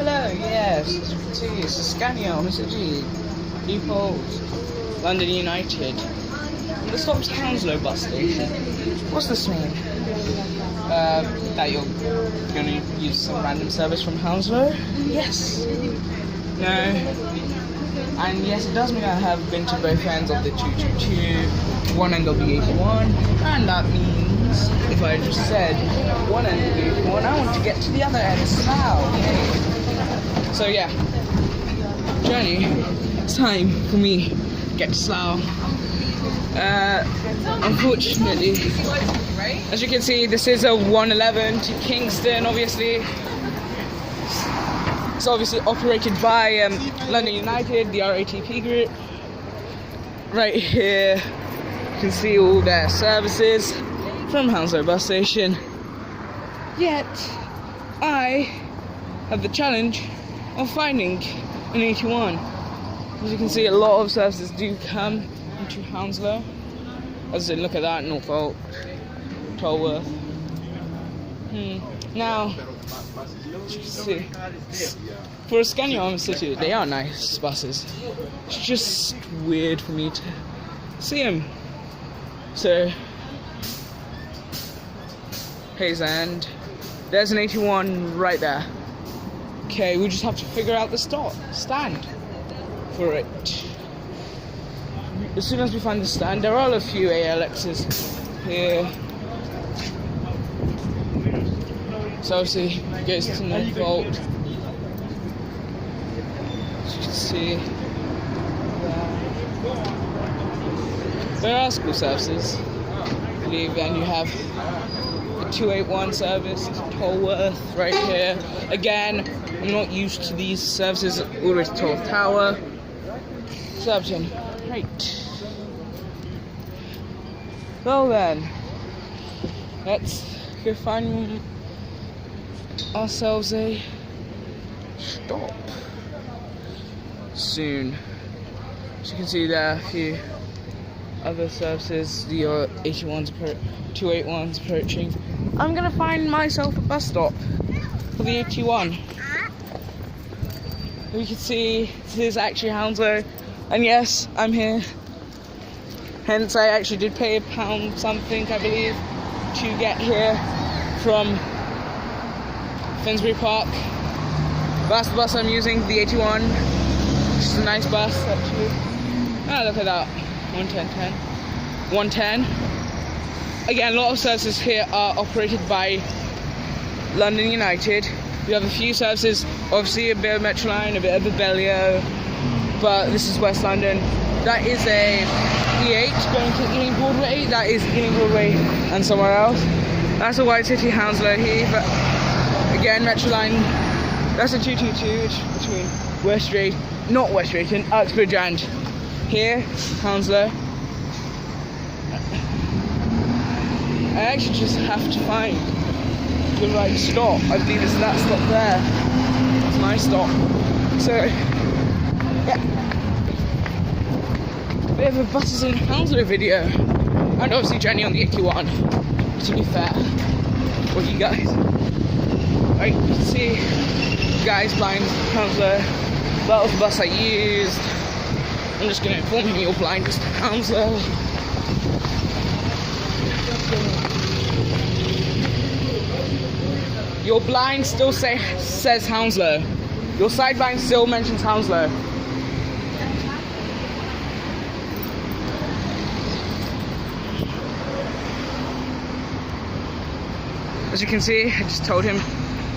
Hello, yes, as you can see, it's a Scania on City, Depot, London United. And the stop's Hounslow bus station. What's this mean? That you're going to use some random service from Hounslow? Yes. No. And yes, it does mean I have been to both ends of the 222, one end of the 81, and that means, if I just said one end of the 81, I want to get to the other end, Slough. Yay. So yeah, journey, it's time for me to get to Slough. Unfortunately, as you can see, this is a 111 to Kingston, obviously. It's obviously operated by London United, the RATP group. Right here, you can see all their services from Hounslow bus station. Yet, I have the challenge of finding an 81. As you can see, a lot of services do come into Hounslow. As in, look at that, Norfolk, Tolworth. Now, as you can see, for a Scania on City, they are nice buses. It's just weird for me to see them. So, Hayes End, there's an 81 right there. Okay, we just have to figure out the stand for it. As soon as we find the stand, there are a few ALXs here. So obviously it goes to Norfolk. As you can see, there are school services, I believe, and you have the 281 service to Tolworth right here. Again, I'm not used to these services all the way to Tolworth Tower. Surbiton, right. Well then, let's go find ourselves a stop soon. As you can see, there are a few other services, the 281s approaching. I'm gonna find myself a bus stop for the 81. You can see this is actually Hounslow, and yes, I'm here. Hence, I actually did pay £1 something, I believe, to get here from Finsbury Park. That's the bus I'm using, the 81. Which is a nice bus, actually. Ah, look at that. 110. Again, a lot of services here are operated by London United. We have a few services, obviously a bit of Metroline, a bit of Abellio, but this is West London. That is a E8 going to Ealing Broadway. That is Ealing Broadway and somewhere else. That's a White City Hounslow here, but again, Metroline. That's a 222 between not West Drayton, Uxbridge and here, Hounslow. I actually just have to find the right stop. I believe it's that stop there. It's my stop. So, yeah. Bit of a buses in Hounslow video. And obviously journey on the 81. To be fair. For you guys. Right, you can see guys blind Hounslow. That was the bus I used. I'm just going to inform you you're blind to Hounslow. Your blind still says Hounslow. Your side blind still mentions Hounslow. As you can see, I just told him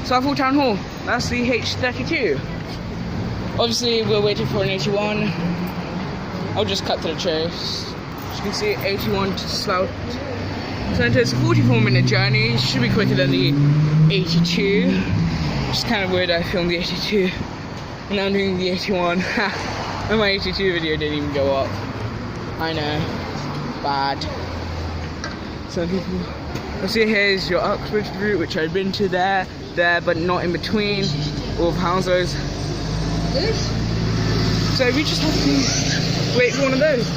Southall Town Hall. That's the H32. Obviously, we're waiting for an 81. I'll just cut to the chase. As you can see, 81 to Slough Centre. It's a 44-minute journey. It should be quicker than the 82. It's kind of weird I filmed the 82 and now I'm doing the 81. And my 82 video didn't even go up. I know. Bad. Some people... I'll see here's your Uxbridge route, which I've been to there, but not in between. All of Hounslow's. So we just have to wait for one of those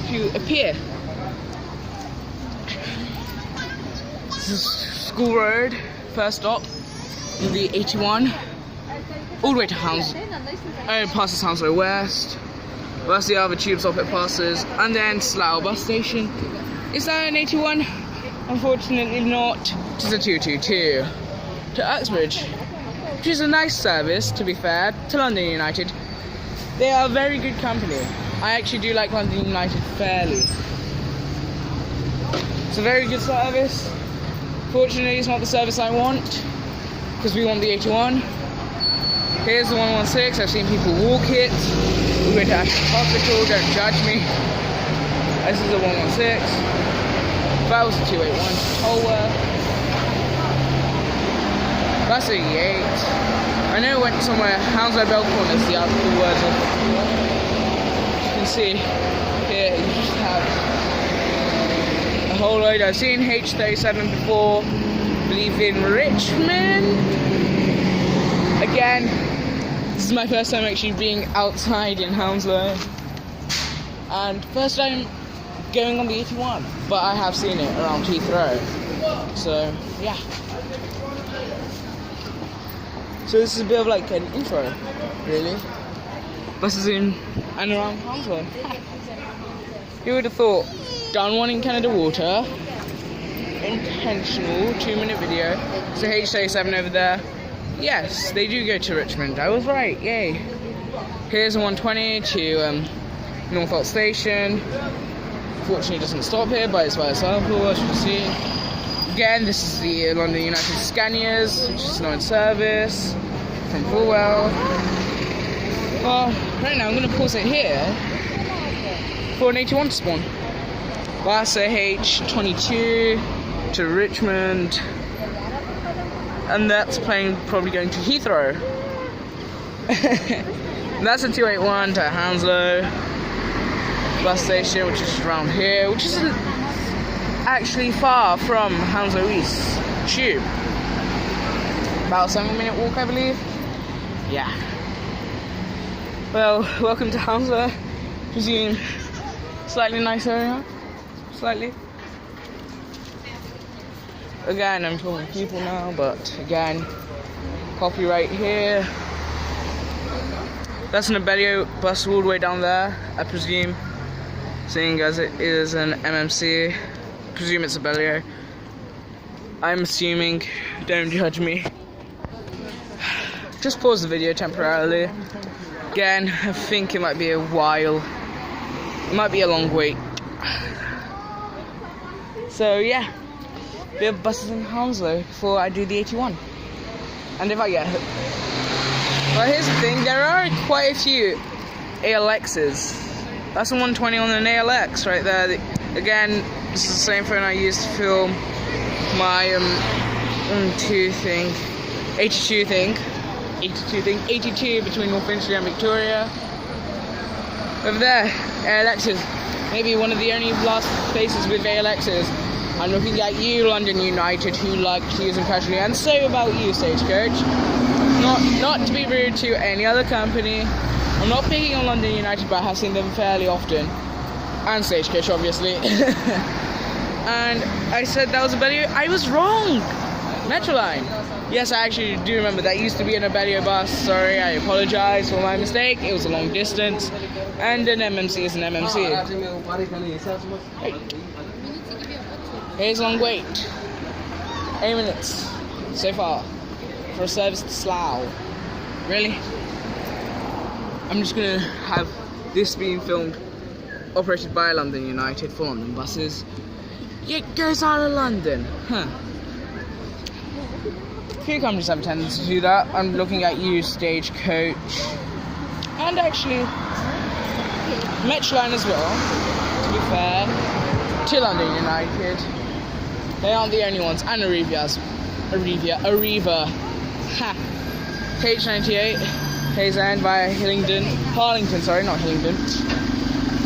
to appear. This is School Road, first stop, in the 81. all the way to Hounslow. It passes Hounslow West. That's the other tube stop it passes, and then Slough bus station. Is that an 81? Unfortunately not. It is a 222 to Uxbridge, which is a nice service, to be fair, to London United. They are a very good company. I actually do like London United fairly. It's a very good service. Fortunately, it's not the service I want, because we want the 81. Here's the 116. I've seen people walk it. We went to Ashton Hospital. Don't judge me. This is the 116. That was the 281 to Tolworth. That's the 88. I know it went somewhere. Hounslow Belcorn is the other words of it. You can see here, you just have a whole load. I've seen H37 before. I believe in Richmond. Again, this is my first time actually being outside in Hounslow. And first time going on the 81. But I have seen it around Heathrow. So, yeah. So this is a bit of like an intro, really. Buses in and around Hounslow. Who would have thought? Done one in Canada Water. Intentional 2-minute video. So H37 over there. Yes, they do go to Richmond. I was right. Yay. Here's a 120 to Norfolk Station. Fortunately, it doesn't stop here, but it's by a sample, as you can see. Again, this is the London United Scanias, which is now in service from Fulwell. Well, right now I'm going to pause it here for an 81 to spawn. That's a H22 to Richmond, and that's probably going to Heathrow. That's a 281 to Hounslow bus station, which is around here, which isn't actually far from Hounslow East tube. About a 7-minute walk, I believe. Yeah. Well, welcome to Hounslow. Presume slightly nice area. Slightly. Again, I'm filming people now, but again, copyright here. That's an Abellio bus all the way down there, I presume. Seeing as it is an MMC. Presume it's a Abellio. I'm assuming, don't judge me. Just pause the video temporarily. Again, I think it might be a while. It might be a long wait. So yeah, we have buses in Hounslow before I do the 81. And if I get hit. Well, here's the thing, there are quite a few ALXs. That's a 120 on an ALX right there. Again, this is the same phone I used to film my 82 thing, 82 between North Finchley and Victoria. Over there, ALXs, maybe one of the only last places with ALXs. I'm looking at you, London United, who like to use them casually, and so about you, Stagecoach. Not to be rude to any other company. I'm not picking on London United, but I have seen them fairly often. And Stagecoach, obviously. And I said that was a Abellio. I was wrong! Metroline. Yes, I actually do remember that used to be an Abellio bus. Sorry, I apologise for my mistake. It was a long distance. And an MMC is an MMC. Here's a long wait. 8 minutes so far for a service to Slough. Really? I'm just gonna have this being filmed, operated by London United for London buses. It goes out of London, huh? A few companies have a tendency to do that. I'm looking at you, Stagecoach, and actually Metroline as well, to be fair, to London United. They aren't the only ones, and Arriva, ha! H98, Hayes-End via Harlington, sorry, not Hillingdon.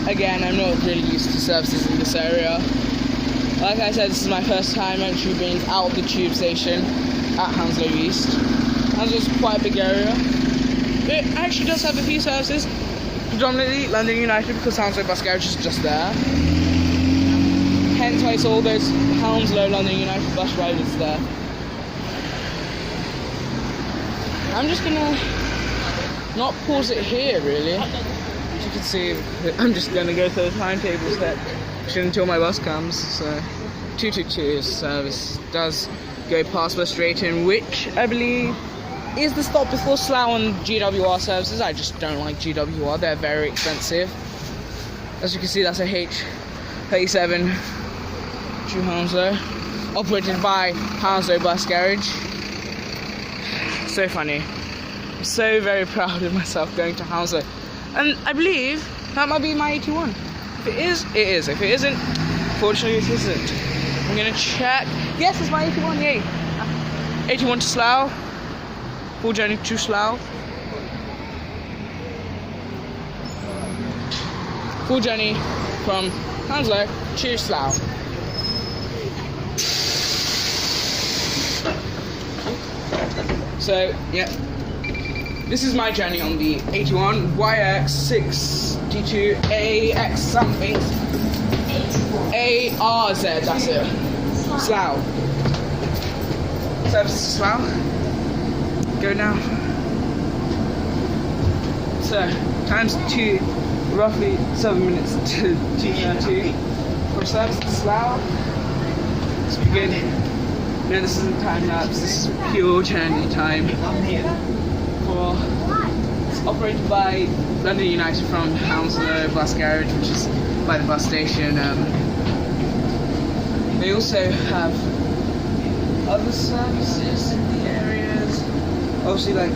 Again, I'm not really used to services in this area. Like I said, this is my first time actually being out of the tube station at Hounslow East. Hounslow is quite a big area. It actually does have a few services, predominantly London United, because Hounslow bus garage is just there. Hence why I saw all those Hounslow London United bus riders there. I'm just gonna not pause it here, really. As you can see, I'm just gonna go through the timetable section until my bus comes. So 222 service does go past West Drayton, which I believe is the stop before Slough on GWR services. I just don't like GWR, they're very expensive. As you can see, that's a H37 to Hounslow, operated by Hounslow Bus Garage. So funny. I'm so very proud of myself going to Hounslow. And I believe that might be my 81. If it is, it is. If it isn't, fortunately it isn't. I'm gonna check. Yes, it's my 81, yay. 81 to Slough. Full journey to Slough. Full journey from Hounslow to Slough. So, yeah. This is my journey on the 81 YX62AX something. ARZ, that's it. Slough. Service to Slough. Go now. So, times 2, roughly 7 minutes to GT2. From service to Slough. Let's begin. No, this isn't time lapse, this is pure journey time. It's operated by London United from Hounslow Bus Garage, which is by the bus station. They also have other services in the areas. Obviously, like,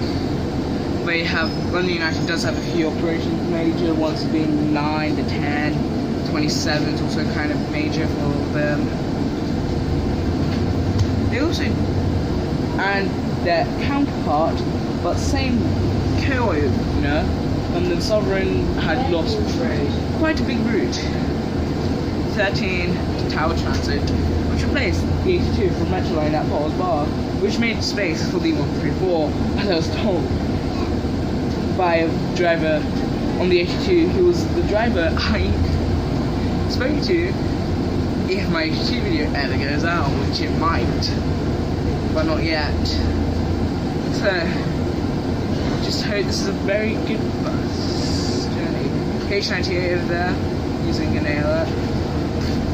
they have, London United does have a few operations, major ones being 9 to 10, 27 is also kind of major for them. They also, and their counterpart, but same co-owner, and the Sovereign had lost quite a big route. 13 to Tower Transit, which replaced the 82 from Metroline at Paul's Bar, which made space for the 134, as I was told by a driver on the 82, who was the driver I spoke to if my 82 video ever goes out, which it might, but not yet. So, just hope this is a very good bus journey. H98 over there, using an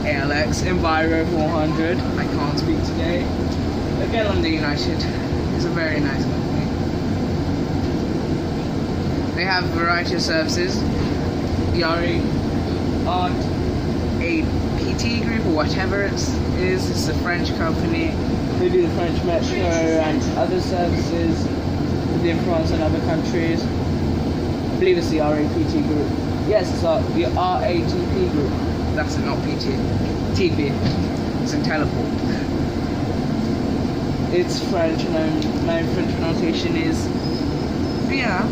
ALX Enviro 400. I can't speak today. Again, London United is a very nice company. They have a variety of services. ERE aren't a PT group or whatever it is. It's a French company. They do the French Metro and other services within France and other countries. I believe it's the RAPT group. Yes, it's the RATP group. That's it, not PT. TP. It's in teleport. It's French, and my French pronunciation is bien,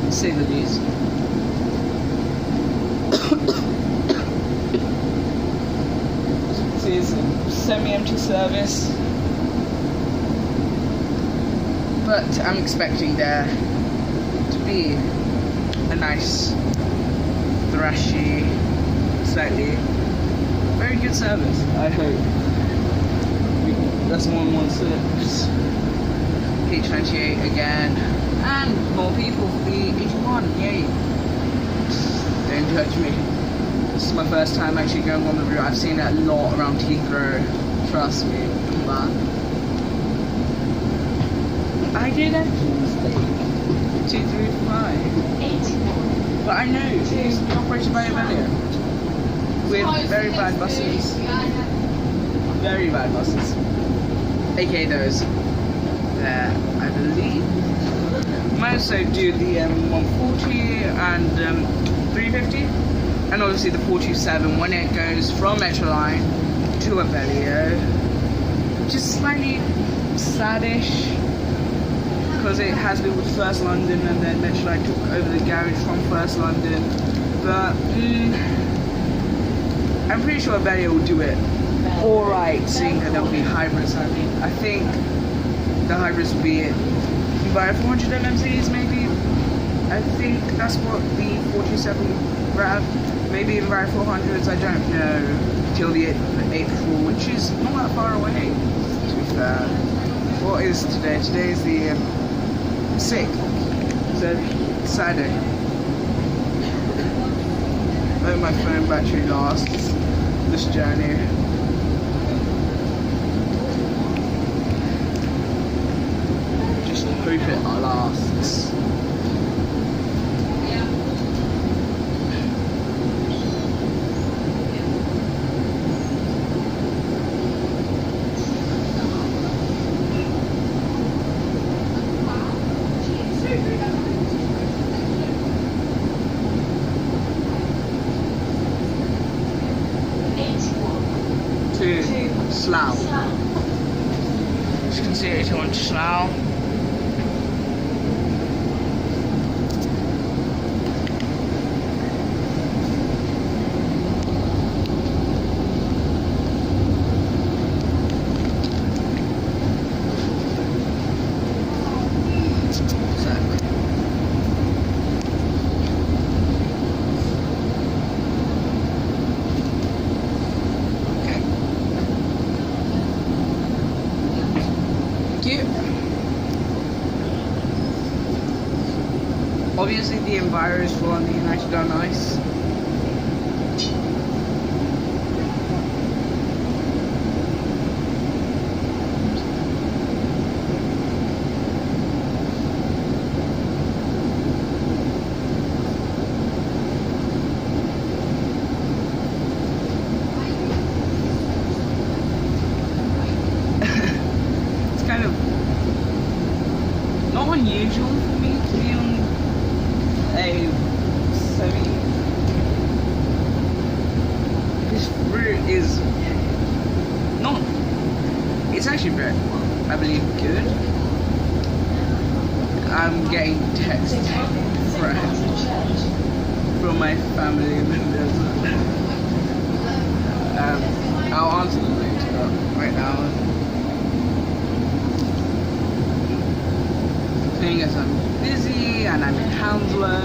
to say the least. It's a semi-empty service, but I'm expecting there to be a nice, thrashy, slightly very good service, I hope. That's 116. H98 again, and more people for the 81, yay. Don't judge me. This is my first time actually going on the route. I've seen it a lot around Heathrow, trust me, but I did actually mistake. 235. But I know it's operated by Amelia with very bad buses. Very bad buses. aka those there, I believe. Might also do the 140 and 350, and obviously the 427 when it goes from Metroline to Abellio, which is slightly saddish because it has been with First London and then Metroline took over the garage from First London, but I'm pretty sure Abellio will do it alright, seeing that there will be hybrids. I mean, I think the hybrids will be by 400 LMCs maybe. I think that's what the 427 grab, maybe even by 400s, I don't know, till the 8th of April, which is not that far away, to be fair. What is today? Today is the sick. So Saturday. I hope my phone battery lasts this journey. Just hope it lasts. To Slough. As you can see, it's on Slough. Obviously the enviros for the United are nice. It's kind of not unusual for me to be on a semi. This route is not. It's actually very, I believe, good. I'm getting texts from my family members. I'll answer them later. Right now, seeing as I'm busy and I'm in Hounslow,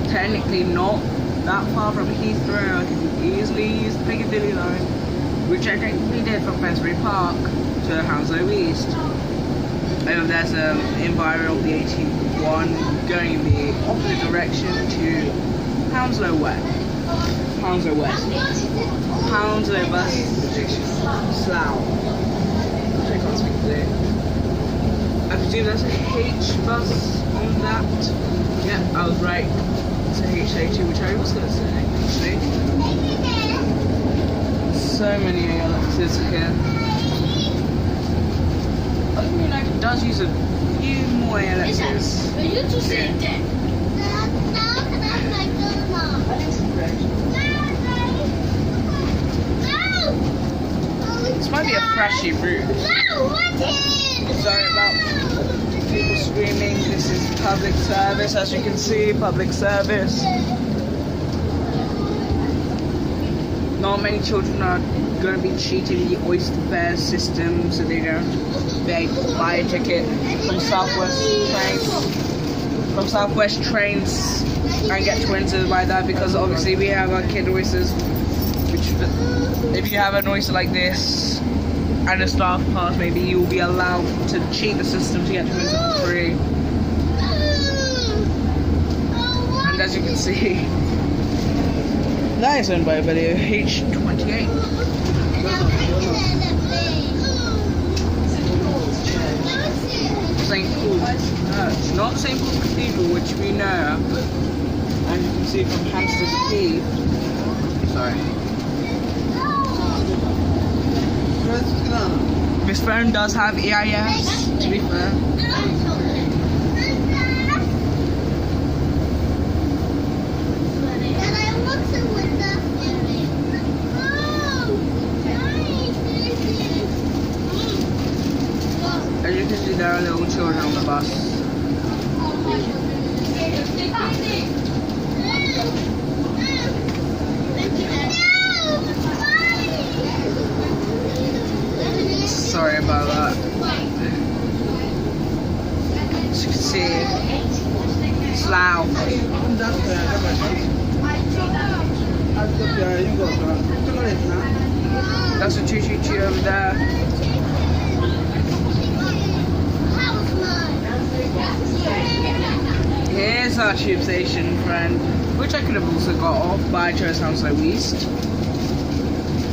technically not that far from Heathrow. I can easily use the Piccadilly line, which I technically did from Finsbury Park to Hounslow East. And there's an enviro of the 81 going in the opposite direction to Hounslow West. Hounslow West. Hounslow bus station. Slough. I can't speak today. I presume that's a H bus on that. Yeah, I was right. It's a HA2, which I was going to say, actually. So many ALXs here. I think United does use a few more ALXs. This might be a flashy route. Sorry about people screaming. This is public service, as you can see, public service. Not many children are going to be cheating the oyster fare system, so they don't buy a ticket from Southwest trains and get to Windsor by that, because obviously we have our kid oysters, which if you have an oyster like this and a staff pass, maybe you'll be allowed to cheat the system to get to Windsor for free. And as you can see, that is owned by a video H28. St. Paul's Church, not St. Paul's Cathedral, which we know, and you can see from Hampstead Heath. Sorry. This phone does have EIS, to be fair. As you can see, there are little children on the bus. Sorry about that. As you can see, Slough. That's a 222 over there. Here's our tube station, friend, which I could have also got off, but I chose Hounslow East.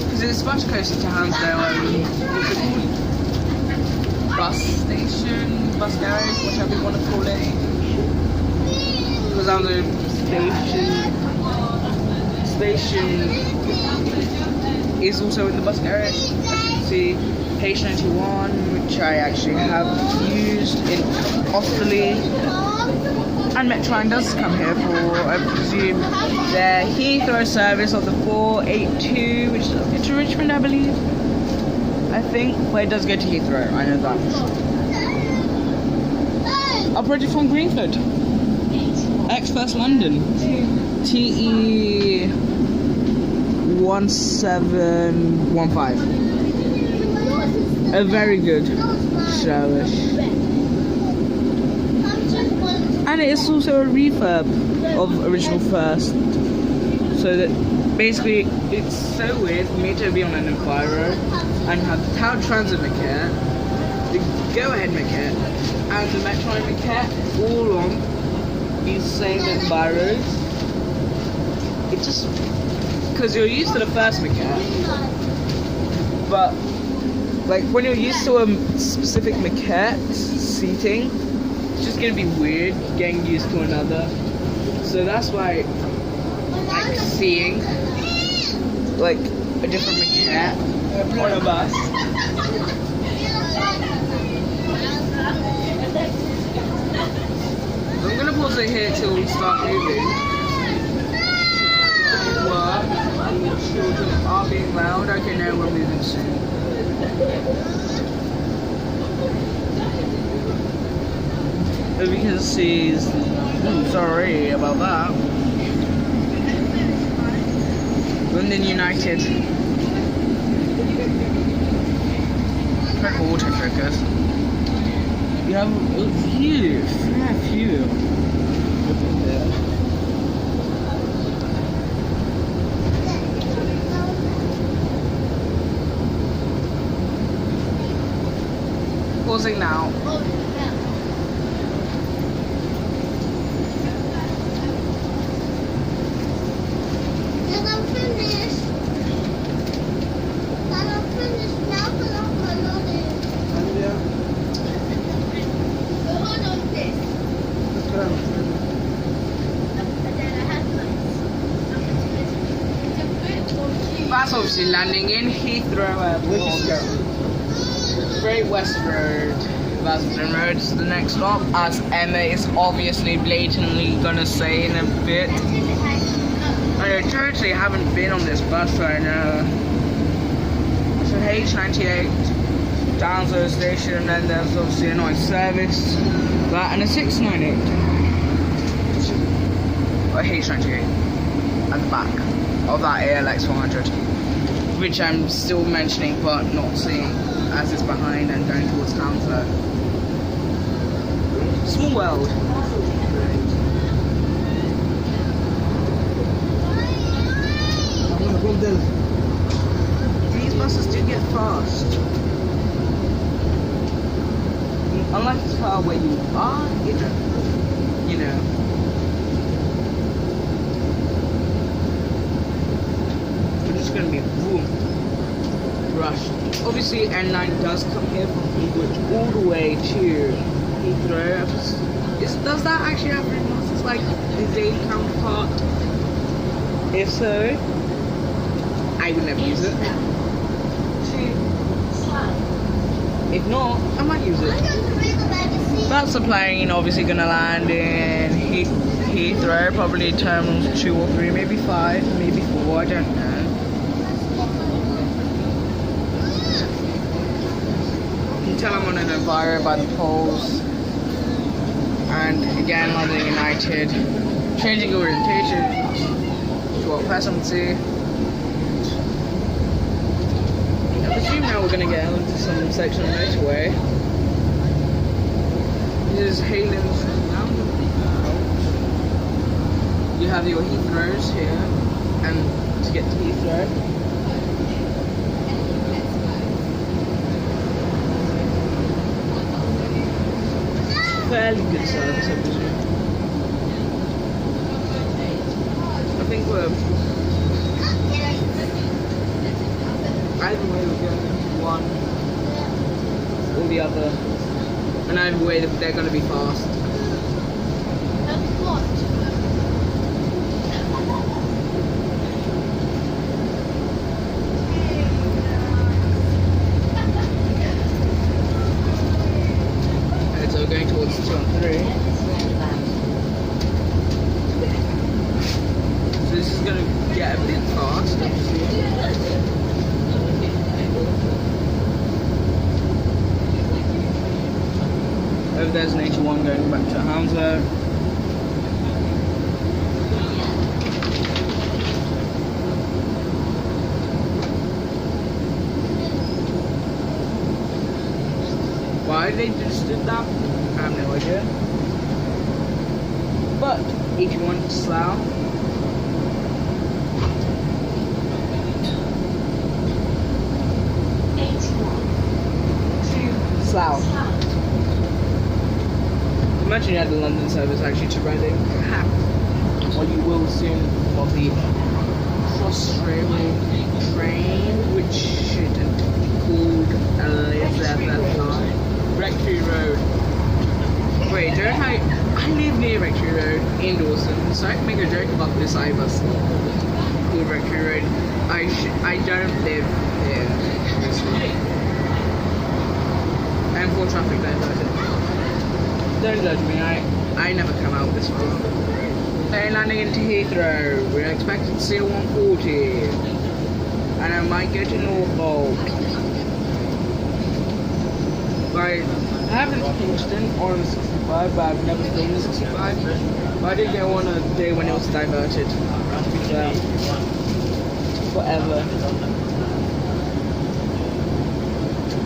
Because it's much closer to Hounslow what's it called? Bus station, bus garage, whatever you want to call it. Because Hounslow station is also in the bus garage. As you can see, H91, which I actually have used in Osterley. And Metroline does come here for, I presume, their Heathrow service of the 482, which is up to Richmond, I believe. I think, but it does go to Heathrow, I know that. Operated from Greenford. X-First London. TE 1715. A very good service. And it is also a refurb of original First. So that basically it's so weird for me to be on an Enviro and have the Town Transit Maquette, the Go Ahead Maquette, and the Metroline Maquette all on these same Enviros. It just, because you're used to the first Maquette, but like when you're used to a specific Maquette seating, it's just gonna be weird getting used to another. So that's why like seeing like a different Maquette on a bus. I'm gonna pause it here till we start moving. And the children are being loud. Okay, now we're moving soon. As you can see, sorry about that. London United. Try to autofocus. You have a few, fair few. Pausing now. That's obviously landing in Heathrow Airport. Great West Road, Basildon Road is the next stop, as Emma is obviously blatantly gonna say in a bit. I totally haven't been on this bus right now. So H98, Hounslow station, and then there's obviously a nice service, that and a 698. Or H98 at the back of that ALX 400, which I'm still mentioning but not seeing as it's behind and going towards Hounslow. Small world. These buses do get fast. Unlike as far where you are, you know. It's gonna be boom, rushed. Obviously, N9 does come here from Woolwich all the way to Heathrow. Does that actually have ring? It's like the daily counterpart. If so, I would never use it. If not, I might use it. That's the plane obviously gonna land in Heathrow, probably terminals 2 or 3, maybe 5, maybe 4, I don't know. Tell I'm on an Enviro by the poles. And again, London United changing orientation to what presidency. I presume now we're going to get onto some section of motorway. This is Haylands roundabout. You have your Heathrows here, and to get to Heathrow. fairly good service, I presume. I think we're either way we're going to one or the other. And either way they're going to be fast. And so we're going towards 2 and 3. So this is going to get a bit fast, obviously. Over there's an 81 going back to Hounslow. Why they just did that, I have no idea. But 81 to Slough. Slough. Imagine you had the London service actually to Reading. Well, you will soon on the Cross Railway train, which shouldn't be called Elizabeth Line. Rectory Road. Wait, don't I live near Rectory Road in Dawson, so I can make a joke about this bus called Rectory Road. I don't live near this one. And for traffic diverted. Don't judge me, I never come out this far. Plane landing into Heathrow. We're expected to see a 140. And I might go to Norfolk. Right, I haven't to Kingston or on the 65, but I've never flown the 65. But I did go on a day when it was diverted. To be fair. Forever.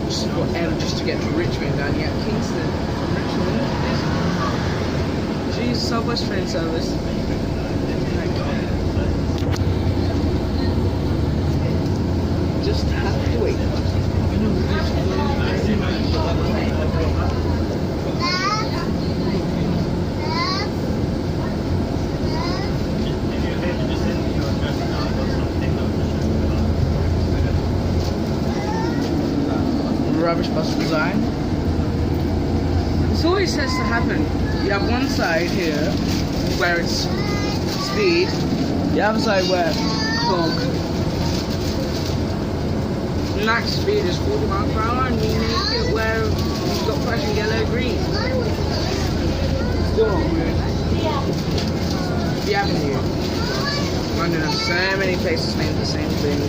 Just forever just to get to Richmond and yet Kingston from Richmond. Jeez, Southwest train service. Just have to wait. Rubbish bus design. This always has to happen. You have one side here where it's speed, the other side where clog. Max speed is 40 miles per hour, and you make it where you've got flashing yellow green. Still not good. The Avenue. London has so many places named the same thing.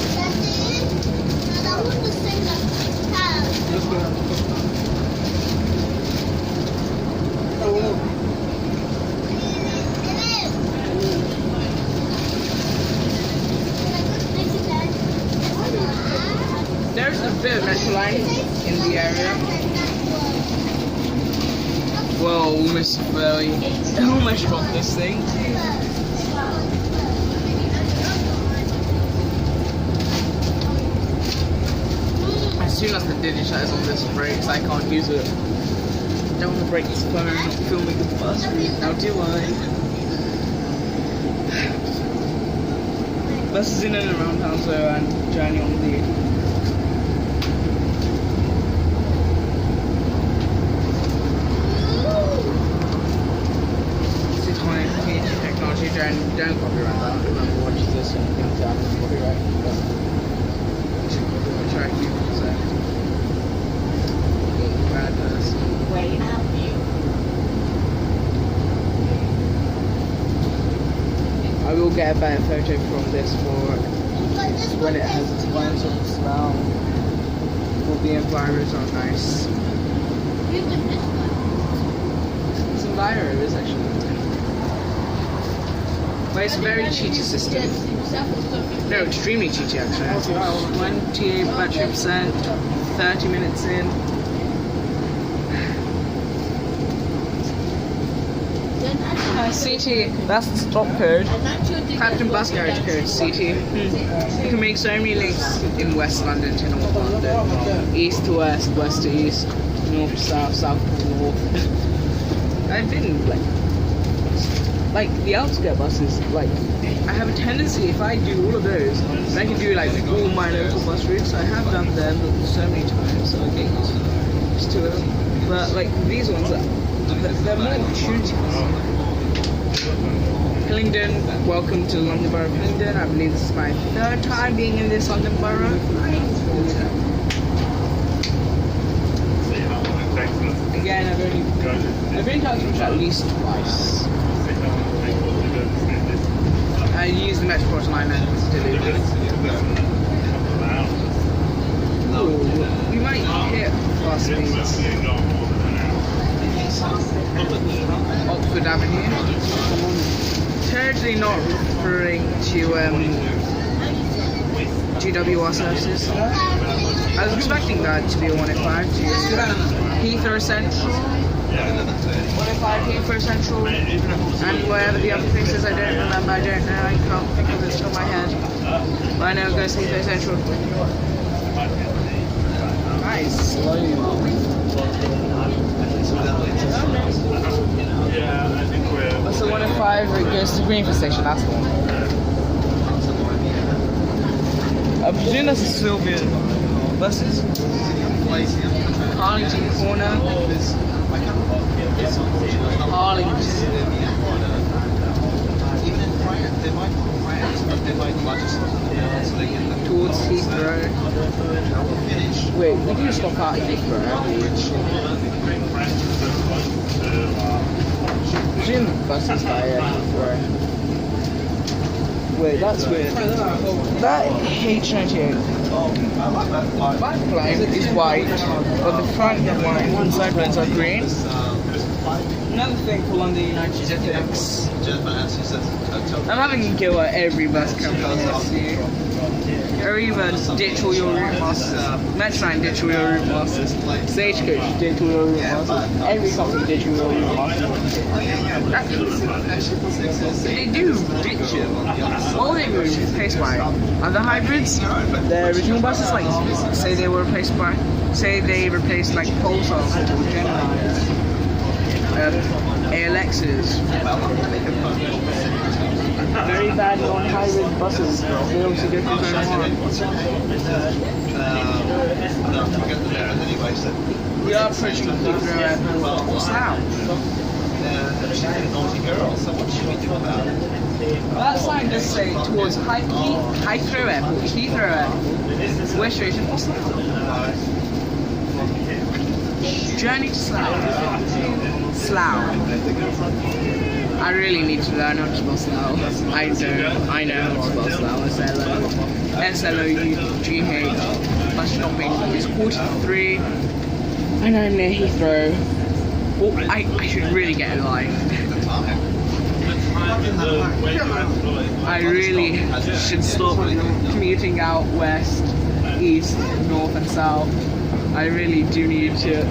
There's a bit of metro line in the area. Whoa, almost dropped this thing. As soon as the digitize on this brakes, I can't use it. I don't want to break this phone, not filming the bus route. Now do I? Buses in and around Hounslow and journey on the technology. Don't copyright that. Remember, watches this and things down and copyright. Track you, so bad person. Wait out you. I will get a better photo from this for when it has its lines of the Slough. All the environments are nice. It's enviro is actually. But it's a very cheaty system. No, extremely cheaty actually. 28 battery percent, 30 minutes in. CT, that's the stop code. Clapton Bus Garage code, CT. You can make so many links in West London to North London. East to west, west to east, north to south, south to north. I've been like the outskirt buses. Like I have a tendency, if I do all of those, I can do like all my local bus routes. I have done them so many times, so I get used to it. But like these ones, they're more opportunities. Hillingdon, welcome to London Borough of Hillingdon. I believe this is my 3rd time being in this London Borough. Again, I've been to Uxbridge at least twice. I use the Metropolitan line to do this. Ooh, we might hit fast speeds. Oxford Avenue. Totally not referring to GWR services. I was expecting that to be a 105 to Heathrow Central, 105 Heathrow Central, and wherever the other place is, I don't remember, I don't know, I can't think of it off the top of my head. But I know it goes to Heathrow Central. Nice. That's the 105, it goes to Greenford Station, that's the one. I presume that's a Sylvia buses. Harlington Corner. Harlington. Towards Heathrow. Wait, we do stop at Heathrow. I presume the buses by Heathrow. Wait, that's weird. That H98 backline is white, but the front is white and side lines are green. Another thing for London United is I'm having to go at every bus company. Or even ditch all your route masters. Metroline ditch all your route masters. Stagecoach ditch all your route masters. Every company ditch all your route masters. They do ditch it. What will they be replaced by? Other hybrids? The original buses, like, say they were replaced by, say they replaced like Pulsars or Geminis, ALXs. Very bad non-hybrid buses. They obviously go through very hard. We are approaching Heathrow Airport. What's that? That sign does say towards Heathrow Airport. Heathrow Airport. West Station. What's that? Journey to Slough. Slough. I really need to learn how to spell Slough. I don't. I know how to spell Slough. S-L-O-U-G-H. Bus stopping is 43. And I'm near Heathrow. Well, I should really get a life. I really should stop commuting out west, east, north and south. I really do need to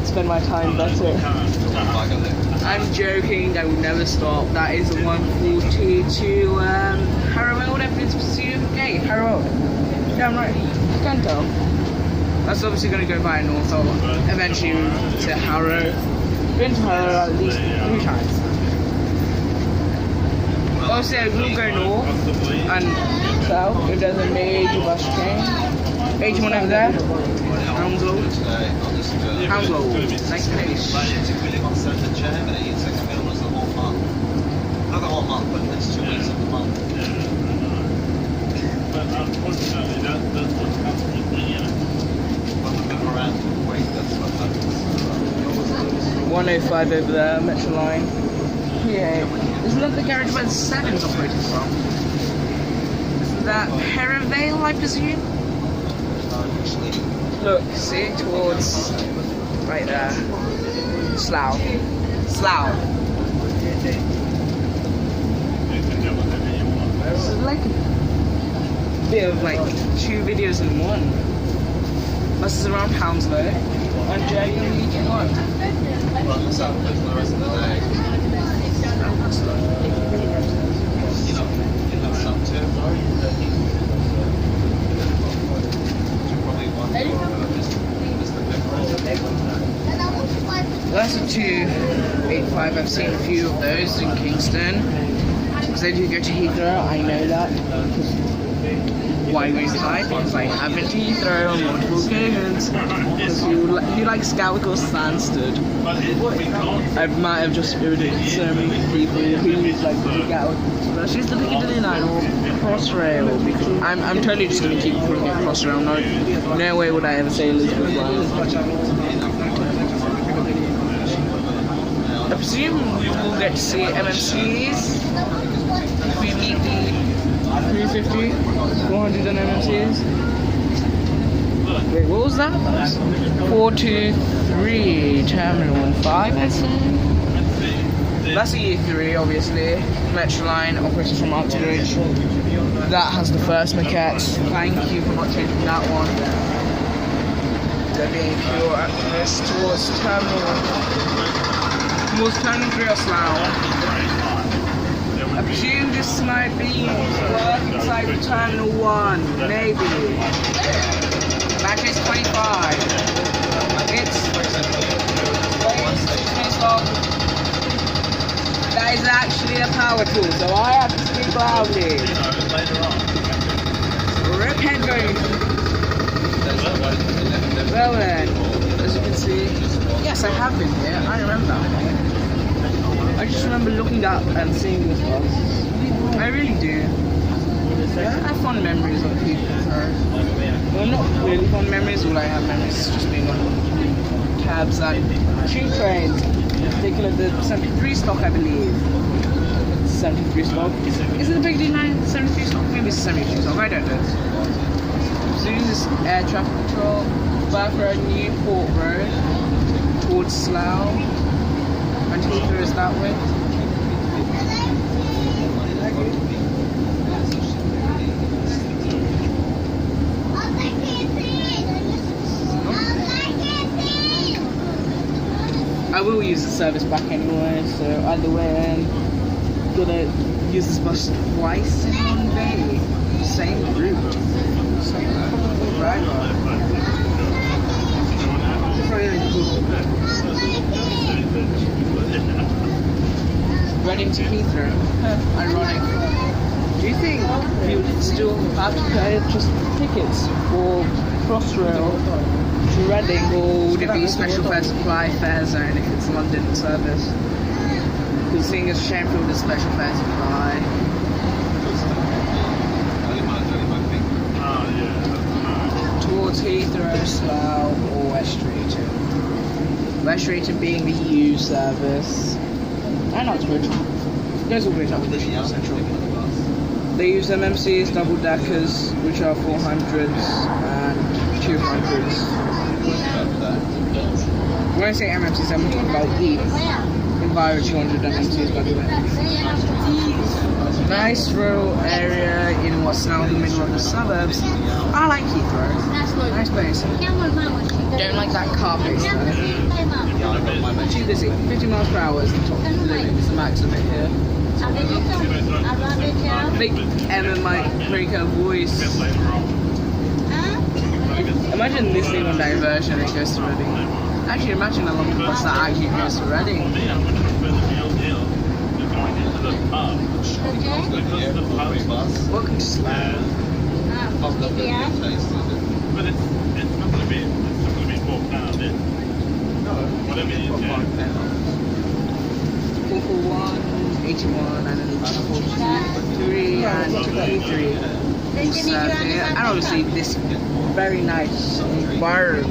spend my time better. I'm joking, I would never stop. That is a 140 to Harrow, whatever it's pursued. Okay, Harrow. Yeah, I'm right. I can tell. That's obviously going to go via north, or eventually move to Harrow. Been to Harrow at least 3 times. Obviously, I will go north and south if there's a major bus change. H1 over there. Hounslow. Hounslow. Nice place. Not the whole month, but it's 2 weeks of the month. But unfortunately, that's what comes with the when we move around to wait, that's what happens. 105 over there, Metro line. Yeah. Isn't that the garage where the 7's operated from? Isn't that Perivale, I presume? Look, see, towards right there. Slough. Slough. It's like a bit of like 2 videos in one. Buses around Hounslow and genuinely get on. Well, it's out for the rest of the day. You know some too. That's a 2. I've seen a few of those in Kingston. Because I do go to Heathrow, I know that. Why waste time? Because I have been to Heathrow on multiple occasions. Because you like Scout Stansted. I might have just irritated so many people who use like the Gatwick. But she's the Piccadilly line or Crossrail. I'm totally just going to keep calling it Crossrail. No way would I ever say Elizabeth line. I presume we'll get to see MMCs if we meet the 350, 400 on MMCs. Wait, what was that? 423 Terminal 5, I'd say. That's the E3, obviously. Metro line operated from Uxbridge. That has the first maquette. Thank you for not changing that one. There being pure access towards Terminal 3 or Slough. I presume this might be work inside the Terminal 1, maybe. Battery's 25. It's stop. That is actually a power tool, so I have to speak loudly. Rip headphone. Well then, as you can see, yes, I have been here. I remember that. I just remember looking up and seeing this bus. I really do. I have fond memories of Heathrow. Well, not really fond memories. All I have memories is just being on cabs and tube trains. In particular, the 73 stock, I believe. 73 stock. Is it the Big D9 73 stock? Maybe it's 72 stock. I don't know. So this is air traffic control. Bath Road, Newport Road, towards Slough. And Heathrow is that way. I will use the service back anyway, so either way I'm gonna use this bus twice in one day. Same route. Same driver. Reading to Heathrow. Ironic. Do you think you would still have to purchase tickets for Crossrail to Reading, or would it be special fare supply fare zone if it's London service? Because seeing as Shameford is special fare supply. Towards Heathrow, Slough, or West Streeton. West Streeton being the U service. And Uxbridge. There's Uxbridge up to the Central. They use MMCs, double deckers, which are 400s and 200s. When I say MMCs, I'm talking about the Enviro 200 MMCs, by the way. Nice rural area in what's now the middle of the suburbs. I like Heathrow. Nice place. Don't like that car pace though. Too busy. 50 miles per hour is the top limit. It's the max of it here. I think Emma might break her voice. Imagine this thing on diversion and it goes to Reading. Actually, imagine a long bus that actually goes to Reading. Welcome to Slough. But it's not going to be £4, no, whatever it is, yeah. 441, 81, and then 43, and 23. And obviously this very nice bar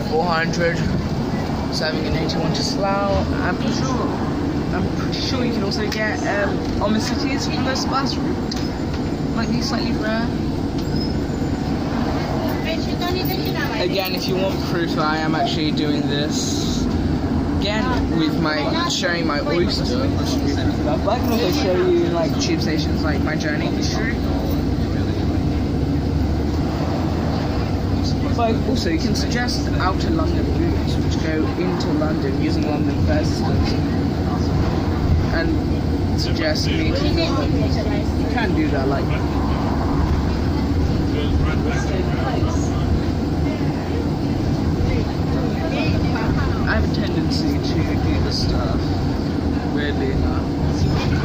400, serving an 81 to Slough. I'm pretty sure you can also get Omni Cities from this bus route. Might be slightly rare. Again, if you want proof, I am actually doing this again with my showing my oyster. But I can also show you like tube stations, like my journey history. But also, you can suggest outer London routes which go into London using London fare systems, and suggest me to. You can do that, like. I have a tendency to do this stuff, weirdly enough.